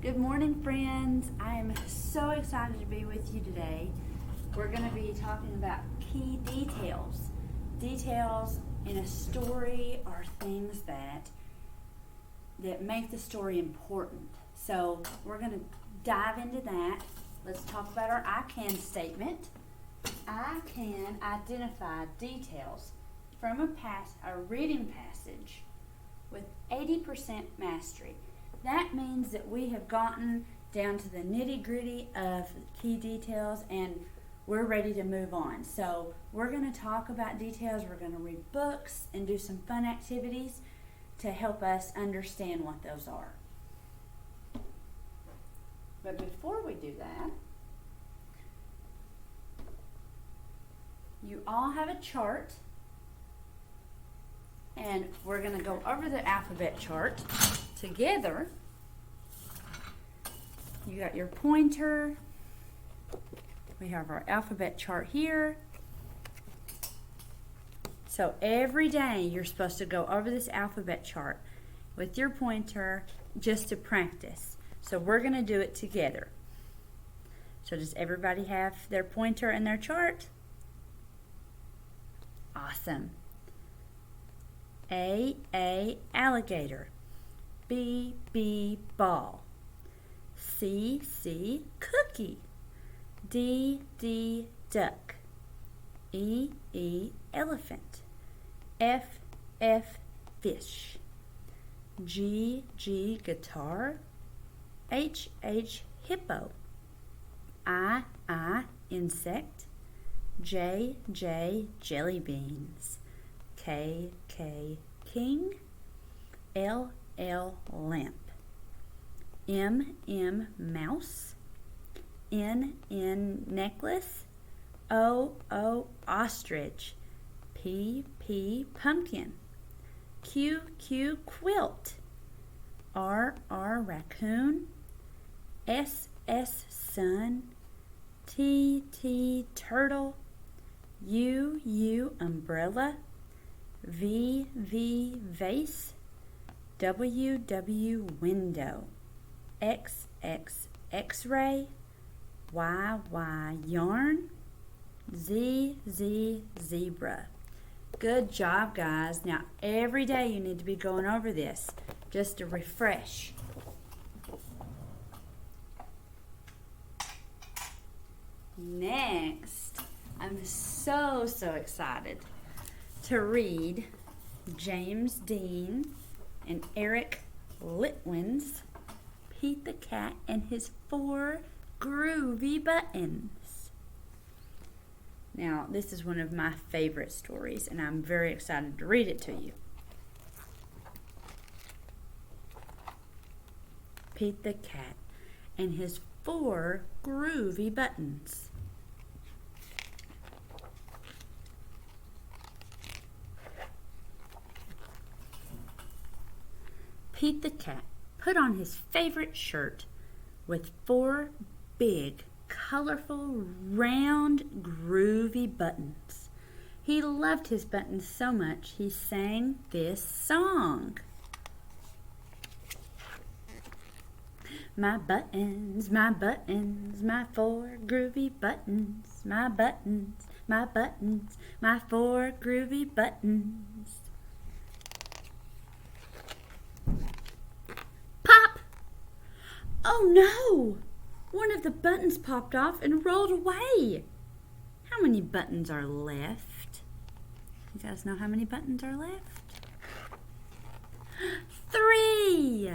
Good morning, friends. I am so excited to be with you today. We're going to be talking about key details. Details in a story are things that make the story important. So we're going to dive into that. Let's talk about our I can statement. I can identify details from a reading passage with 80% mastery. That means that we have gotten down to the nitty-gritty of key details and we're ready to move on. So we're going to talk about details, we're going to read books and do some fun activities to help us understand what those are. But before we do that, you all have a chart and we're going to go over the alphabet chart together. You got your pointer. We have our alphabet chart here. So every day you're supposed to go over this alphabet chart with your pointer just to practice. So we're going to do it together. So does everybody have their pointer and their chart? Awesome. A, alligator. B, ball. C, cookie. D, duck. E, elephant. F, fish. G, guitar. H, hippo. I, insect. J, jelly beans. K, king. L, lamp. M, mouse. N, necklace. O, ostrich. P, pumpkin. Q, quilt. R, raccoon. S, sun. T, turtle. U, umbrella. V, vase. W, window. X, x-ray. Y, yarn. Z, zebra. Good job, guys. Now, every day you need to be going over this just to refresh. Next, I'm so excited to read James Dean and Eric Litwin's Pete the Cat and His 4 Groovy Buttons. Now, this is one of my favorite stories, and I'm very excited to read it to you. Pete the Cat and His 4 Groovy Buttons. Pete the Cat put on his favorite shirt with 4 big, colorful, round, groovy buttons. He loved his buttons so much he sang this song. My buttons, my 4 groovy buttons. My buttons, my 4 groovy buttons. Pop! Oh no! One of the buttons popped off and rolled away. How many buttons are left? You guys know how many buttons are left? 3!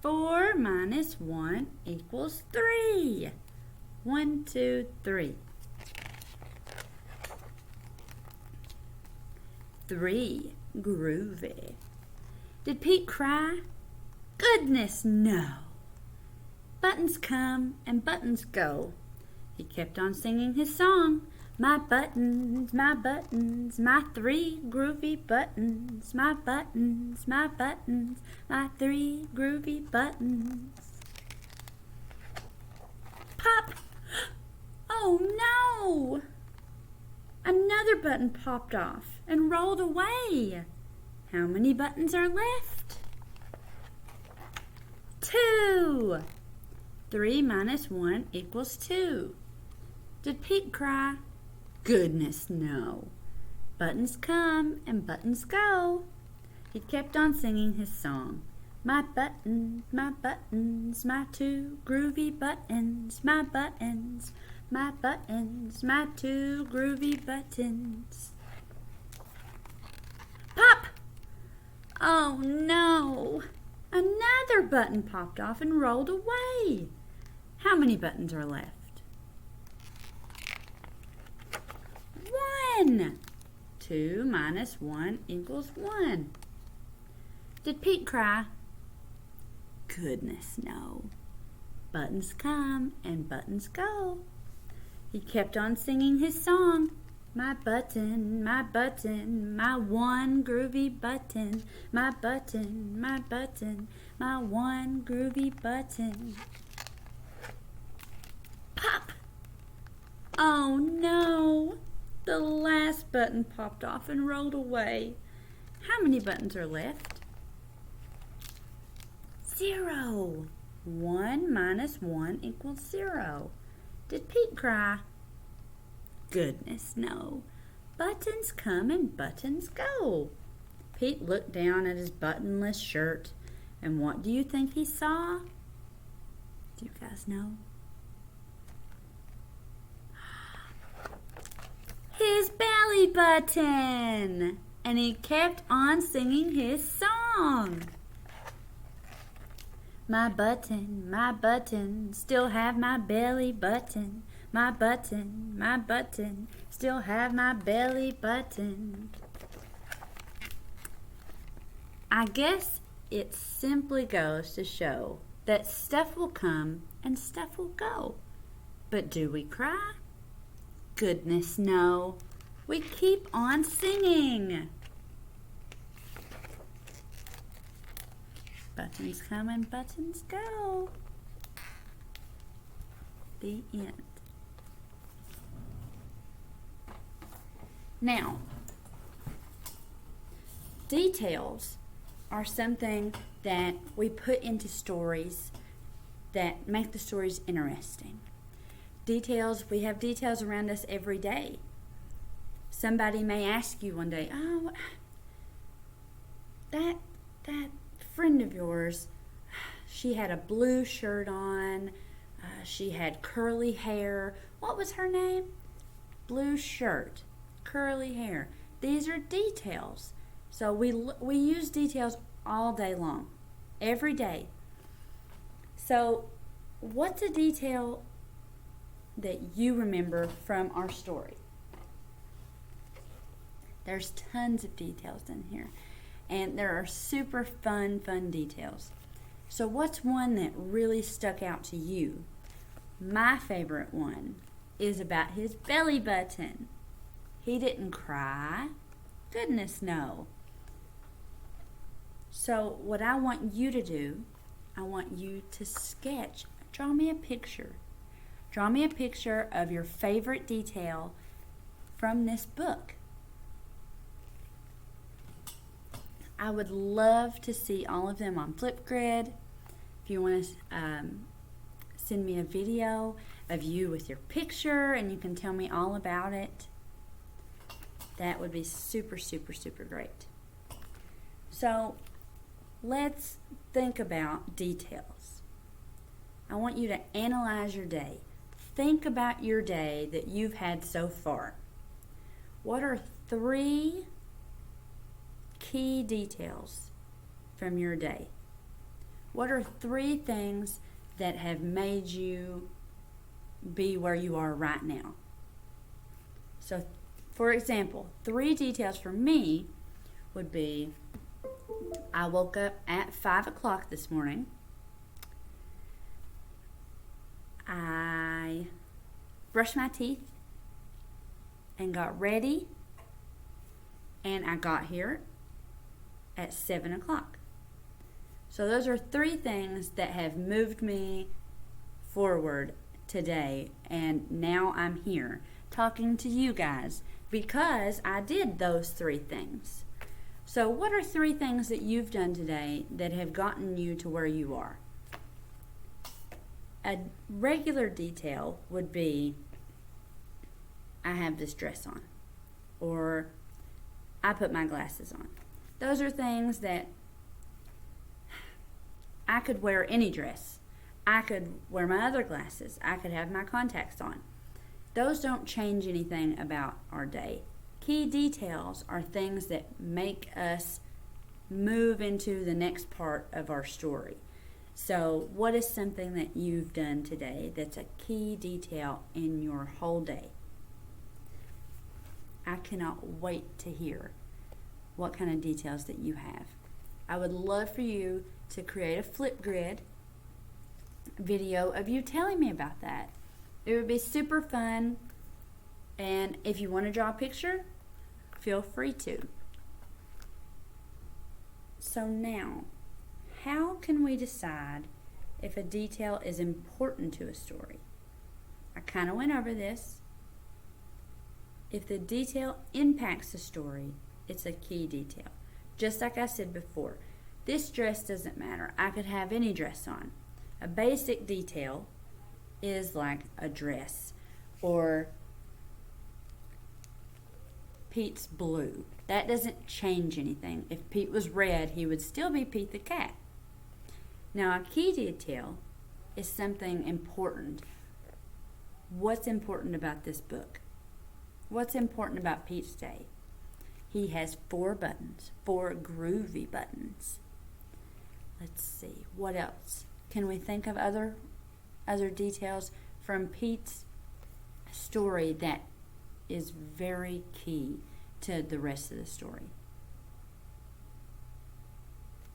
4 minus 1 equals 3. 1, 2, 3. 3. Groovy. Did Pete cry? Goodness, no. Buttons come and buttons go. He kept on singing his song. My buttons, my 3 groovy buttons. My buttons, my 3 groovy buttons. Pop! Oh no! Another button popped off and rolled away. How many buttons are left? 2. 3 minus 1 equals 2. Did Pete cry? Goodness, no. Buttons come and buttons go. He kept on singing his song. My buttons, my 2 groovy buttons, my buttons, my 2 groovy buttons. Pop! Oh no! Another button popped off and rolled away. How many buttons are left? 1. 2 minus 1 equals 1. Did Pete cry? Goodness, no. Buttons come and buttons go. He kept on singing his song. My button, my 1 groovy button. My button, my 1 groovy button. Pop! Oh no! The last button popped off and rolled away. How many buttons are left? 0. 1 minus 1 equals 0. Did Pete cry? Goodness, no. Buttons come and buttons go. Pete looked down at his buttonless shirt, and what do you think he saw? Do you guys know? His belly button! And he kept on singing his song. My button, still have my belly button. My button, still have my belly button. I guess it simply goes to show that stuff will come and stuff will go. But do we cry? Goodness, no. We keep on singing. Buttons come and buttons go. The end. Now, details are something that we put into stories that make the stories interesting. Details, we have details around us every day. Somebody may ask you one day, oh, that friend of yours, she had a blue shirt on, she had curly hair. What was her name? Blue shirt, curly hair. These are details. So we use details all day long, every day. So what's a detail that you remember from our story? There's tons of details in here, and there are super fun details. So what's one that really stuck out to you? My favorite one is about his belly button. He didn't cry. Goodness, no. So what I want you to do, I want you to sketch. Draw me a picture. Draw me a picture of your favorite detail from this book. I would love to see all of them on Flipgrid. If you want to send me a video of you with your picture and you can tell me all about it, that would be super, super, super great. So let's think about details. I want you to analyze your day. Think about your day that you've had so far. What are 3 key details from your day? What are 3 things that have made you be where you are right now? So, for example, 3 details for me would be, I woke up at 5 o'clock this morning. I brushed my teeth and got ready, and I got here at 7 o'clock. So those are 3 things that have moved me forward today, and now I'm here talking to you guys because I did those 3 things. So what are 3 things that you've done today that have gotten you to where you are? A regular detail would be, I have this dress on, or I put my glasses on. Those are things that I could wear any dress. I could wear my other glasses. I could have my contacts on. Those don't change anything about our day. Key details are things that make us move into the next part of our story. So, what is something that you've done today that's a key detail in your whole day? I cannot wait to hear what kind of details that you have. I would love for you to create a Flipgrid video of you telling me about that. It would be super fun, and if you want to draw a picture, feel free to. So now, how can we decide if a detail is important to a story? I kind of went over this. If the detail impacts the story, it's a key detail. Just like I said before, this dress doesn't matter. I could have any dress on. A basic detail is like a dress, or Pete's blue. That doesn't change anything. If Pete was red, he would still be Pete the cat. Now, a key detail is something important. What's important about this book? What's important about Pete's day? He has 4 buttons, 4 groovy buttons. Let's see, what else? Can we think of other details from Pete's story that is very key to the rest of the story?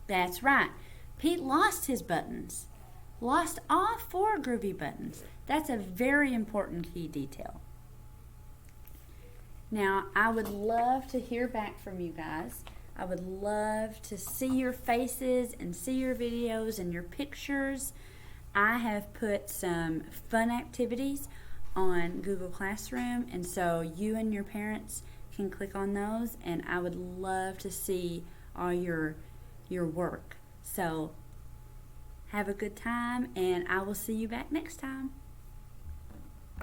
That's right. Pete lost his buttons. Lost all 4 groovy buttons. That's a very important key detail. Now, I would love to hear back from you guys. I would love to see your faces and see your videos and your pictures. I have put some fun activities on Google Classroom, and so you and your parents can click on those, and I would love to see all your work. So have a good time, and I will see you back next time.